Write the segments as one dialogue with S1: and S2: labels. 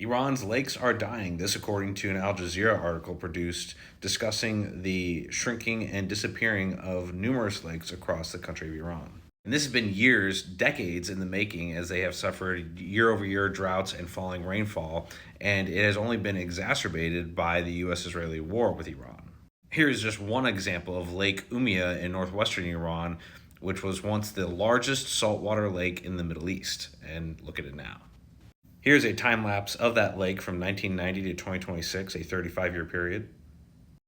S1: Iran's lakes are dying. This, according to an Al Jazeera article produced discussing the shrinking and disappearing of numerous lakes across the country of Iran. And this has been years, decades in the making, as they have suffered year over year droughts and falling rainfall, and it has only been exacerbated by the US Israeli war with Iran. Here is just one example of Lake Umia in northwestern Iran, which was once the largest saltwater lake in the Middle East. And look at it now. Here's a time lapse of that lake from 1990 to 2026, a 35-year period.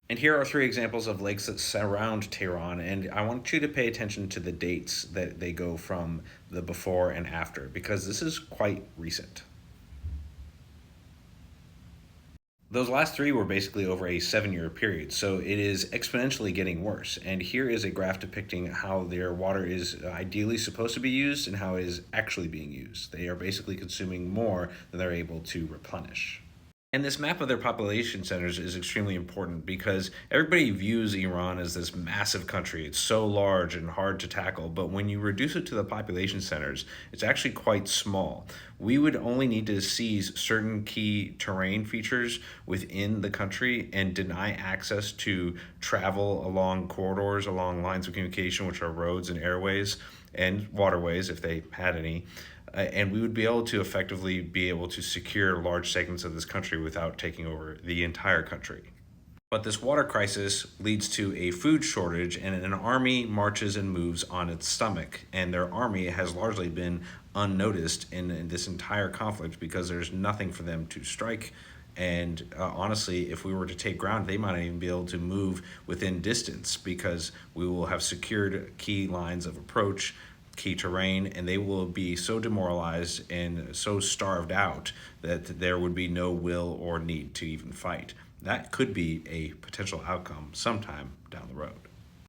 S1: And here are three examples of lakes that surround Tehran, and I want you to pay attention to the dates that they go from the before and after, because this is quite recent. Those last three were basically over a 7-year period, so it is exponentially getting worse. And here is a graph depicting how their water is ideally supposed to be used and how it is actually being used. They are basically consuming more than they're able to replenish. And this map of their population centers is extremely important because everybody views Iran as this massive country. It's so large and hard to tackle, but when you reduce it to the population centers, it's actually quite small. We would only need to seize certain key terrain features within the country and deny access to travel along corridors, along lines of communication, which are roads and airways and waterways, if they had any. And we would be able to effectively be able to secure large segments of this country without taking over the entire country. But this water crisis leads to a food shortage, and an army marches and moves on its stomach. And their army has largely been unnoticed in this entire conflict because there's nothing for them to strike. And honestly, if we were to take ground, they might not even be able to move within distance because we will have secured key lines of approach, key terrain, and they will be so demoralized and so starved out that there would be no will or need to even fight. That could be a potential outcome sometime down the road.